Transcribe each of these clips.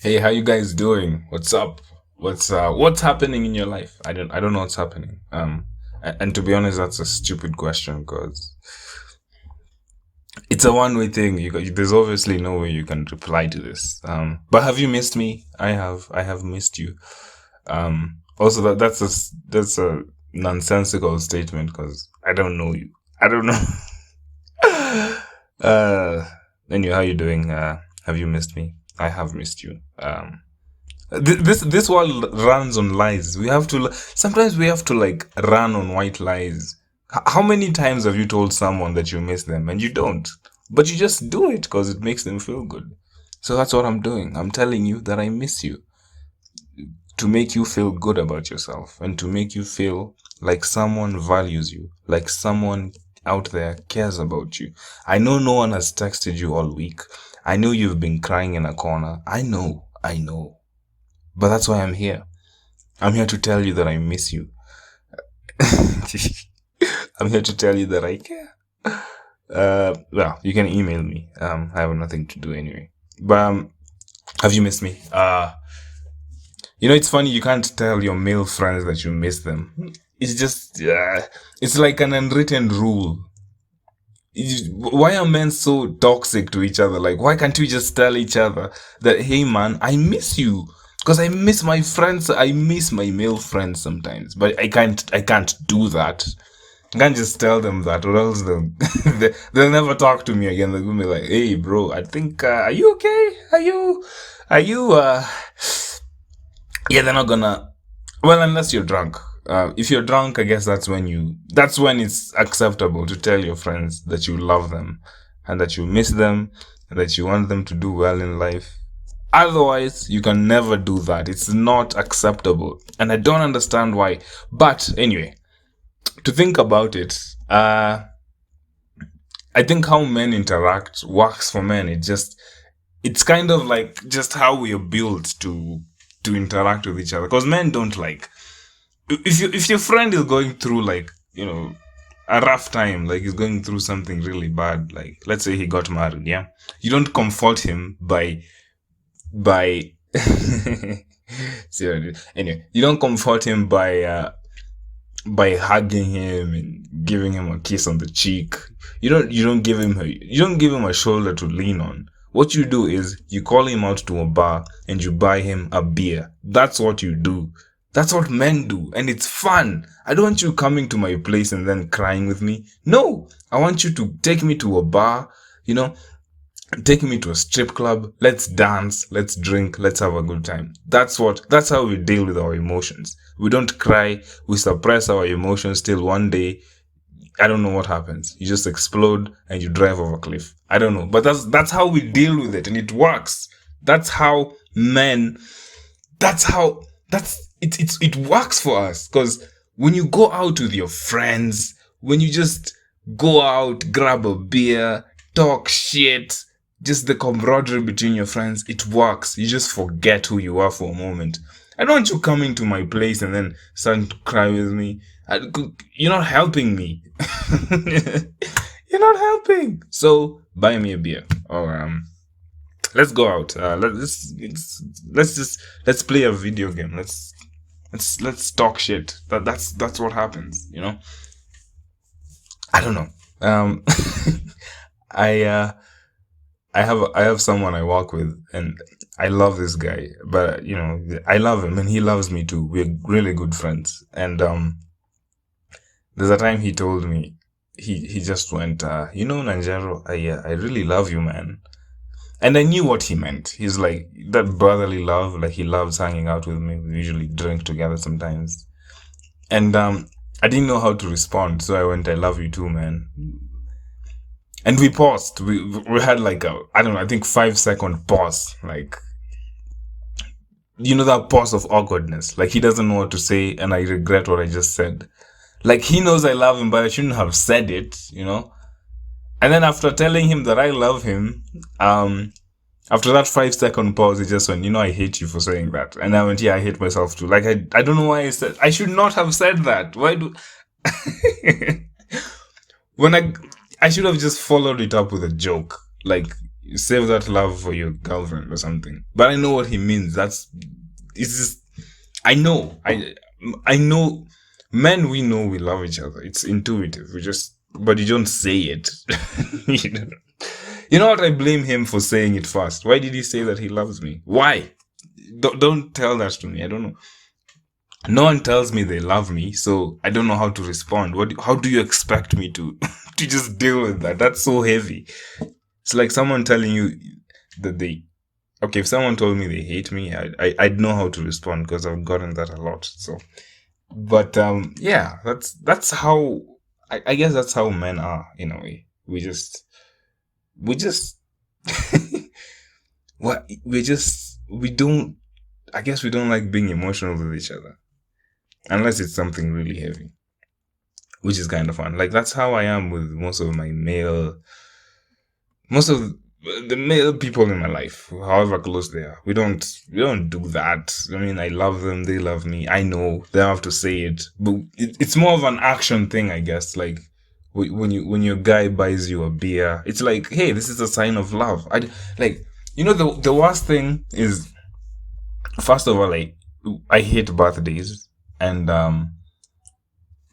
Hey, how you guys doing? What's up? What's happening in your life? I don't know what's happening. And to be honest, that's a stupid question because it's a one-way thing. There's obviously no way you can reply to this. But have you missed me? I have missed you. Also that's a nonsensical statement because I don't know you. I don't know. uh, anyway, how you doing? Have you missed me? I have missed you. This world runs on lies. Sometimes we have to like run on white lies. How many times have you told someone that you miss them and you don't, but you just do it because it makes them feel good? So that's what I'm doing. I'm telling you that I miss you to make you feel good about yourself and to make you feel like someone values you, like someone out there cares about you. I know no one has texted you all week. I know you've been crying in a corner. I know. But that's why I'm here. I'm here to tell you that I miss you. I'm here to tell you that I care. Well, you can email me. I have nothing to do anyway. But have you missed me? It's funny. You can't tell your male friends that you miss them. It's just, it's like an unwritten rule. Why are men so toxic to each other? Like, why can't we just tell each other that, hey man, I miss you? Because I miss my friends. I miss my male friends sometimes, but I can't do that. I can't just tell them that, or else they'll never talk to me again. They'll be like, "Hey, bro, I think are you okay? Are you? Yeah, they're not gonna. Well, unless you're drunk. If you're drunk, I guess that's when it's acceptable to tell your friends that you love them and that you miss them and that you want them to do well in life. Otherwise, you can never do that. It's not acceptable. And I don't understand why. But anyway, to think about it, I think how men interact works for men. It's kind of like just how we are built to interact with each other. Because men don't like if your friend is going through like a rough time, like he's going through something really bad, like let's say he got married, yeah, you don't comfort him by see what I did? Anyway, you don't comfort him by hugging him and giving him a kiss on the cheek. You don't give him a shoulder to lean on. What you do is you call him out to a bar and you buy him a beer. That's what you do. That's what men do, and it's fun. I don't want you coming to my place and then crying with me. No, I want you to take me to a bar, you know, take me to a strip club. Let's dance, let's drink, let's have a good time. That's how we deal with our emotions. We don't cry, we suppress our emotions till one day, I don't know what happens. You just explode and you drive off a cliff. I don't know. But that's how we deal with it, and it works. That's how men that's how it works for us. Because when you go out with your friends, when you just go out, grab a beer, talk shit, just the camaraderie between your friends, it works. You just forget who you are for a moment. I don't want you coming to my place and then starting to cry with me. You're not helping me. You're not helping. So buy me a beer, or let's go out. Let's play a video game. Let's talk shit. That's what happens. I don't know. I I have someone I work with, and I love this guy. But I love him, and he loves me too. We're really good friends. And there's a time he told me, he just went, Nanjero, I really love you, man. And I knew what he meant. He's like that brotherly love, like he loves hanging out with me. We usually drink together sometimes. And I didn't know how to respond, so I went, I love you too, man. And we paused. We had like I don't know, I think 5 second pause. Like, that pause of awkwardness. Like he doesn't know what to say, and I regret what I just said. Like he knows I love him, but I shouldn't have said it. And then after telling him that I love him, after that 5 second pause, he just went, I hate you for saying that. And I went, yeah, I hate myself too. Like, I don't know why I should not have said that. Why do, when I should have just followed it up with a joke. Like, save that love for your girlfriend or something. But I know what he means. It's just, I know. I know. Men, we know we love each other. It's intuitive. But you don't say it. you know? You know what? I blame him for saying it first. Why did he say that he loves me? Why? Don't tell that to me. I don't know. No one tells me they love me, so I don't know how to respond. How do you expect me to to just deal with that? That's so heavy. It's like someone telling you that okay, if someone told me they hate me, I'd know how to respond because I've gotten that a lot. So, but yeah, that's how I guess that's how men are in a way. We just we don't. I guess we don't like being emotional with each other. Unless it's something really heavy, which is kind of fun. Like, that's how I am with most of the male people in my life, however close they are. We don't do that. I mean, I love them, they love me. I know they don't have to say it, but it's more of an action thing, I guess. Like, when your guy buys you a beer, it's like, hey, this is a sign of love. The worst thing is, first of all, like, I hate birthdays. And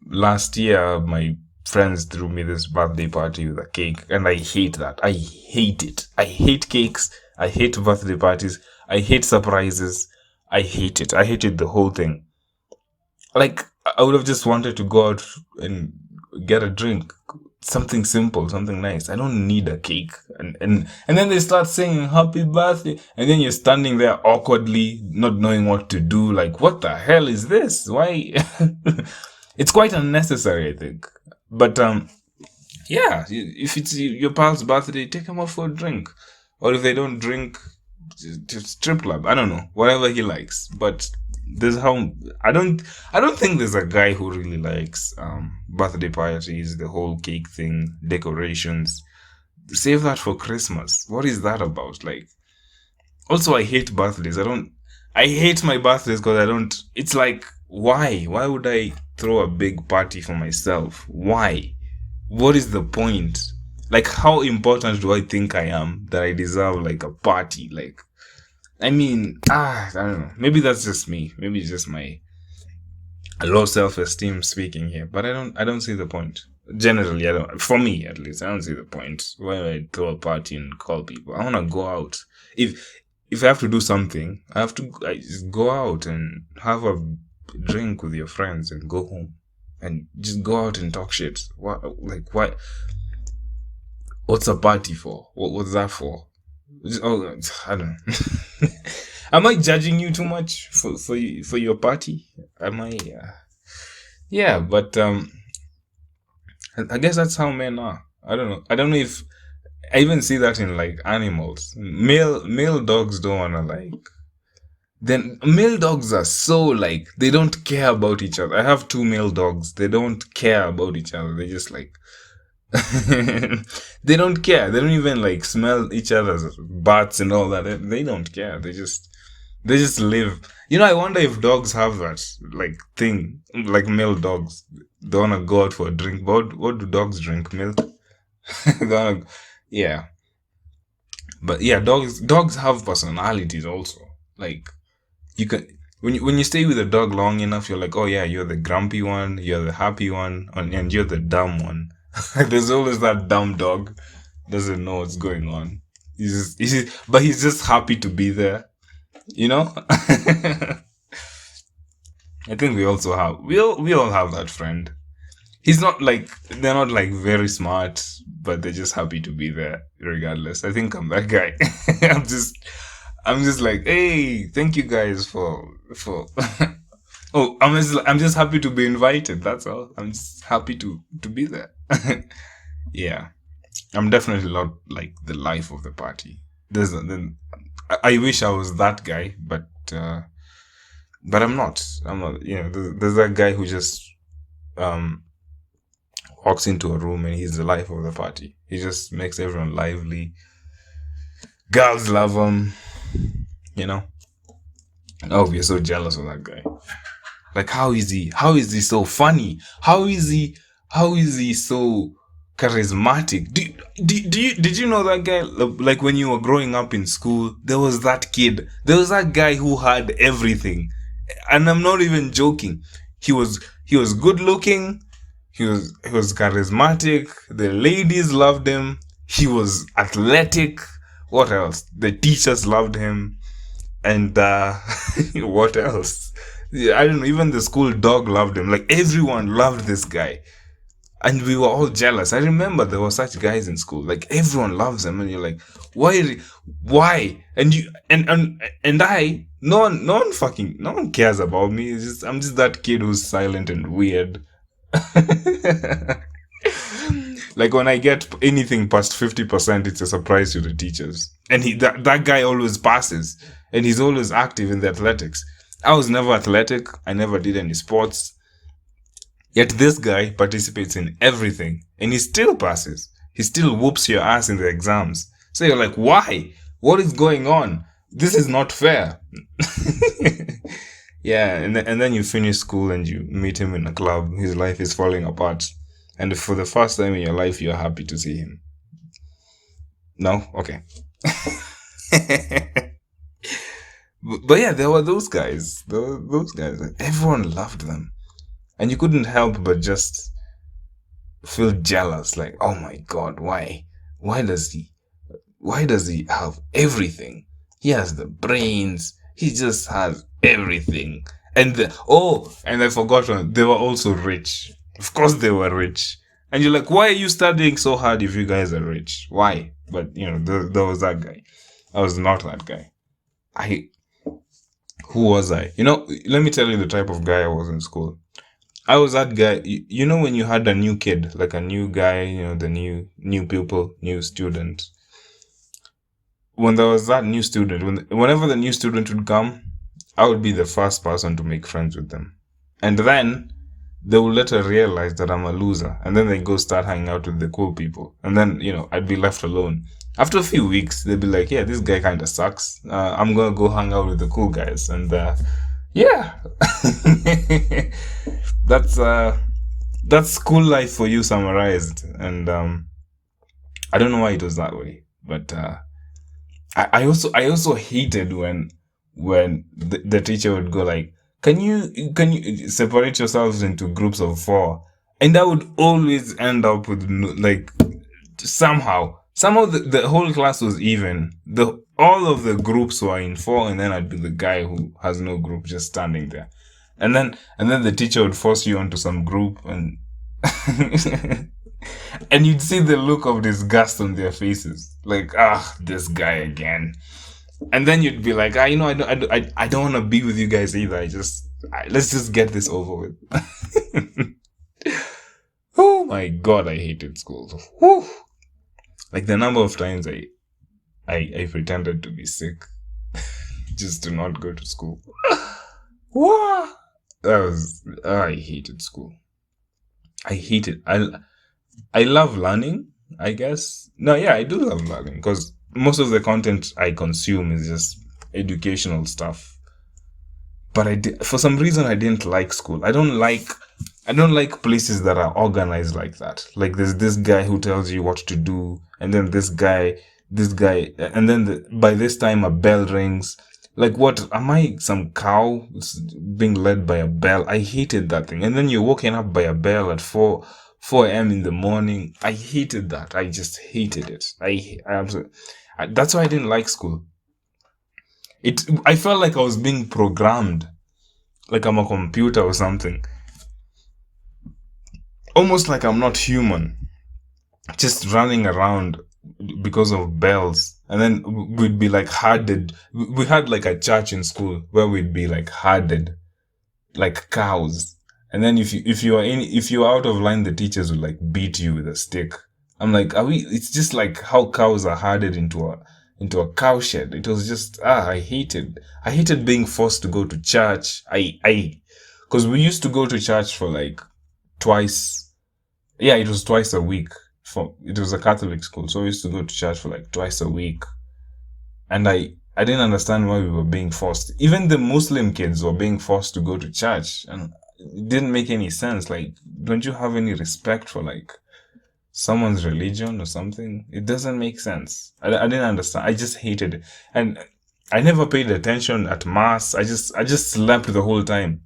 last year, my friends threw me this birthday party with a cake, and I hate that. I hate it. I hate cakes. I hate birthday parties. I hate surprises. I hate it. I hated the whole thing. Like, I would have just wanted to go out and get a drink, something simple, something nice. I don't need a cake. And then they start singing happy birthday, and then you're standing there awkwardly, not knowing what to do. Like, what the hell is this? Why? It's quite unnecessary, I think. But yeah, if it's your pal's birthday, take him out for a drink. Or if they don't drink, just strip club. I don't know, whatever he likes. But I don't think there's a guy who really likes birthday parties, the whole cake thing, decorations. Save that for Christmas. What is that about? Like, also, I hate birthdays. I hate my birthdays because it's like, why would I throw a big party for myself? Why? What is the point? Like, how important do I think I am that I deserve like a party? Like, I mean, I don't know. Maybe that's just me. Maybe it's just my low self-esteem speaking here. But I don't see the point. Generally, I don't. For me, at least, I don't see the point. Why I throw a party and call people? I want to go out. If I have to do something, I just go out and have a drink with your friends and go home and just go out and talk shit. What? Like, what? What's a party for? What's that for? I don't know. Am I judging you too much for your party? Am I? Yeah, but I guess that's how men are. I don't know. I don't know if I even see that in like animals. Male dogs don't wanna like. Then male dogs are so like they don't care about each other. I have 2 male dogs. They don't care about each other. They just like they don't care. They don't even like smell each other's butts and all that. They don't care. They just live. You know, I wonder if dogs have that like thing, like male dogs. They wanna go out for a drink. But what do dogs drink? Milk. Yeah. But yeah, dogs have personalities also. Like, you can when you stay with a dog long enough, you're like, oh yeah, you're the grumpy one, you're the happy one, and you're the dumb one. There's always that dumb dog doesn't know what's going on. But he's just happy to be there. You know? I think we all have that friend. They're not like very smart, but they're just happy to be there regardless. I think I'm that guy. I'm just like, hey, thank you guys for oh, I'm just happy to be invited. That's all. I'm just happy to be there. Yeah, I'm definitely not like the life of the party. I wish I was that guy, but I'm not. I'm not. You know, there's that guy who just walks into a room and he's the life of the party. He just makes everyone lively. Girls love him. You know. Oh, we're so jealous of that guy. Like, how is he so funny? How is he so charismatic. Did you know that guy? Like when you were growing up in school, there was that kid. There was that guy who had everything, and I'm not even joking. He was good looking. He was charismatic. The ladies loved him. He was athletic. What else? The teachers loved him. And what else? Yeah, I don't know. Even the school dog loved him. Like everyone loved this guy, and we were all jealous. I remember there were such guys in school. Like everyone loves him, and you're like, why? Why? And you and I. No one cares about me. I'm just that kid who's silent and weird. Like when I get anything past 50%, it's a surprise to the teachers. And that guy always passes, and he's always active in the athletics. I was never athletic. I never did any sports. Yet this guy participates in everything, and he still passes. He still whoops your ass in the exams. So you're like, why? What is going on? This is not fair. Yeah, and then you finish school and you meet him in a club. His life is falling apart. And for the first time in your life, you're happy to see him. No? Okay. But yeah, there were those guys. Those guys. Everyone loved them. And you couldn't help but just feel jealous. Like, oh my God, why? Why does he have everything? He has the brains. He just has everything. And and I forgot one. They were also rich. Of course they were rich. And you're like, why are you studying so hard if you guys are rich? Why? But, there was that guy. I was not that guy. Who was I? Let me tell you the type of guy I was in school. I was that guy. When you had a new kid, like a new guy, the new pupil, new student. When there was that new student, whenever the new student would come, I would be the first person to make friends with them. And then they will later realize that I'm a loser. And then they go start hanging out with the cool people. And then, I'd be left alone. After a few weeks, they'd be like, yeah, this guy kind of sucks. I'm going to go hang out with the cool guys. And, yeah. That's school life for you summarized. And I don't know why it was that way. But I also hated when the teacher would go like, can you separate yourselves into groups of 4? And I would always end up with like somehow the whole class was even. All of the groups were in 4, and then I'd be the guy who has no group just standing there. And then the teacher would force you onto some group, and and you'd see the look of disgust on their faces, like, this guy again. And then you'd be like, I don't want to be with you guys either. Let's just get this over with. Oh my God, I hated school. Whew. Like the number of times I pretended to be sick just to not go to school. What? I hated school. I hate it. I love learning, I guess. No, yeah, I do love learning because most of the content I consume is just educational stuff. But for some reason, I didn't like school. I don't like places that are organized like that. Like there's this guy who tells you what to do, and then this guy, and then by this time a bell rings. Like, what am I, some cow being led by a bell? I hated that thing. And then you're woken up by a bell at 4 a.m. in the morning. I hated that. I just hated it. I absolutely. That's why I didn't like school. I felt like I was being programmed, like I'm a computer or something. Almost like I'm not human, just running around because of bells. And then we'd be like herded. We had like a church in school where we'd be like herded, like cows. And then if you are out of line, the teachers would like beat you with a stick. I'm like, it's just like how cows are herded into a cow shed. It was just, I hated being forced to go to church. Because we used to go to church for like twice. Yeah, it was twice a week. It was a Catholic school, so we used to go to church for like twice a week. And I didn't understand why we were being forced. Even the Muslim kids were being forced to go to church, and it didn't make any sense. Like, don't you have any respect for like someone's religion or something. It doesn't make sense. I didn't understand. I just hated it. And I never paid attention at mass. I just slept the whole time.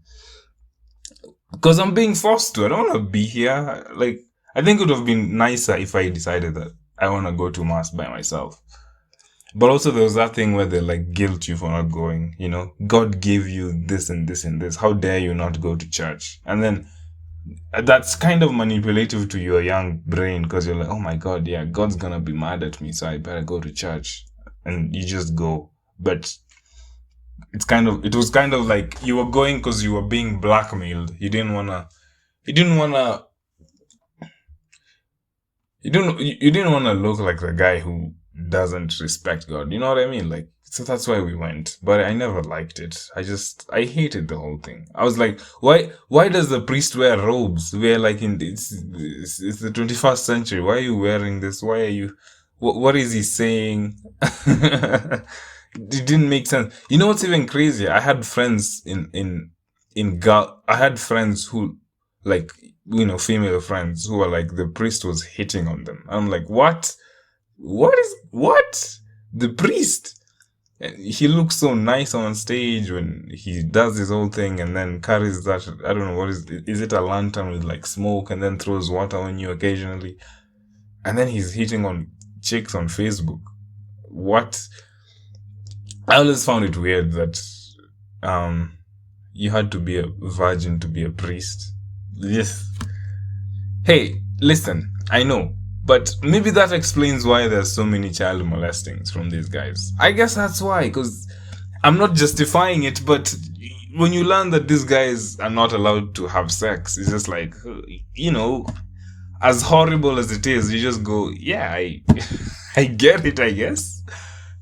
Because I'm being forced to. I don't want to be here. Like, I think it would have been nicer if I decided that I want to go to mass by myself. But also there was that thing where they like guilt you for not going, God gave you this and this and this. How dare you not go to church? And then that's kind of manipulative to your young brain because you're like, oh my God, yeah, God's gonna be mad at me, so I better go to church. And you just go. But it was kind of like you were going because you were being blackmailed. You didn't wanna look like the guy who doesn't respect God. You know what I mean? Like, so that's why we went. But I never liked it. I hated the whole thing. I was like, why does the priest wear robes? We're like it's the 21st century. Why are you wearing this? Why are you, what is he saying? It didn't make sense. You know what's even crazy? I had friends I had friends who, like, female friends who were like, the priest was hitting on them. I'm like, what? What? The priest? He looks so nice on stage when he does his whole thing and then carries that, I don't know, what is it, a lantern with like smoke and then throws water on you occasionally. And then he's hitting on chicks on Facebook. What? I always found it weird that you had to be a virgin to be a priest. Yes. Hey, listen, I know, but maybe that explains why there's so many child molestings from these guys. I guess that's why, because I'm not justifying it, but when you learn that these guys are not allowed to have sex, it's just like, as horrible as it is, you just go, yeah, I get it, I guess.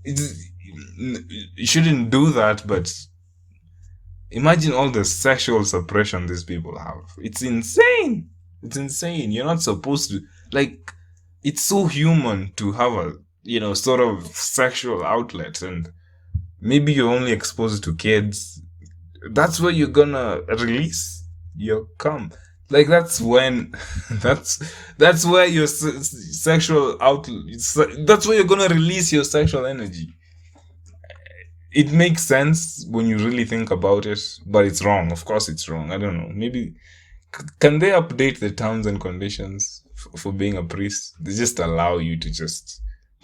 You shouldn't do that, but imagine all the sexual suppression these people have. It's insane. It's insane. You're not supposed to, like, it's so human to have a, sort of sexual outlet, and maybe you're only exposed to kids. That's where you're gonna release your cum. Like, that's when, that's where your sexual outlet, that's where you're gonna release your sexual energy. It makes sense when you really think about it, but it's wrong. Of course it's wrong. I don't know. Maybe, can they update the terms and conditions for being a priest? They just allow you to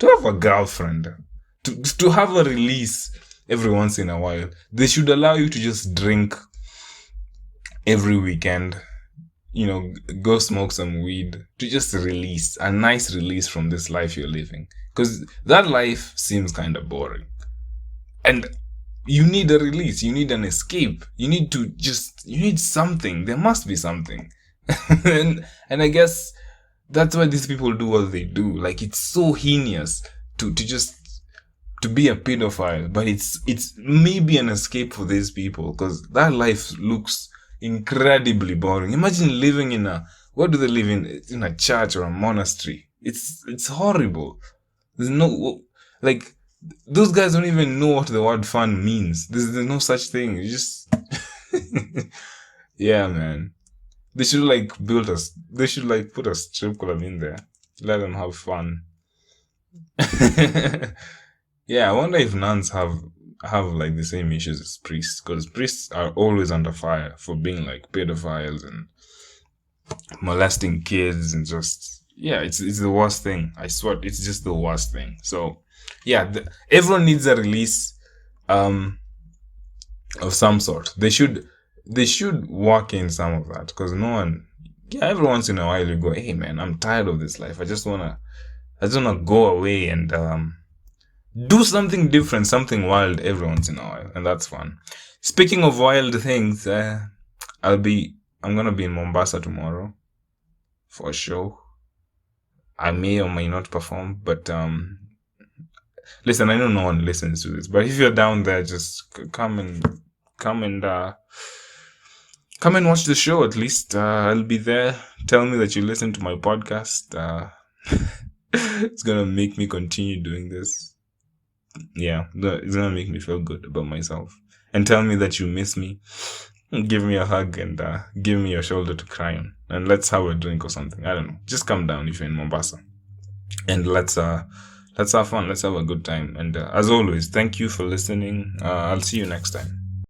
have a girlfriend, to have a release every once in a while. They should allow you to just drink every weekend, go smoke some weed, to just release, a nice release from this life you're living. Because that life seems kind of boring. And you need a release, you need an escape, you need something. There must be something. and I guess that's why these people do what they do. Like, it's so heinous to be a pedophile, but it's maybe an escape for these people, because that life looks incredibly boring. Imagine living what do they live in a church or a monastery? It's horrible. There's no, like, those guys don't even know what the word fun means. There's no such thing. You just yeah, man. They should put a strip club in there. Let them have fun. Yeah, I wonder if nuns have like the same issues as priests, because priests are always under fire for being like pedophiles and molesting kids, and just, yeah, it's the worst thing. I swear, it's just the worst thing. So yeah, everyone needs a release of some sort. They should work in some of that, because every once in a while you go, hey man, I'm tired of this life. I just wanna go away and do something different, something wild every once in a while, and that's fun. Speaking of wild things, I'm gonna be in Mombasa tomorrow for a show. I may or may not perform, but listen, I know no one listens to this, but if you're down there, just come and watch the show. At least I'll be there. Tell me that you listen to my podcast. It's gonna make me continue doing this. Yeah, it's gonna make me feel good about myself, and tell me that you miss me. Give me a hug and give me your shoulder to cry on, and let's have a drink or something. I don't know. Just come down if you're in Mombasa, and let's have fun. Let's have a good time. And as always, thank you for listening. I'll see you next time.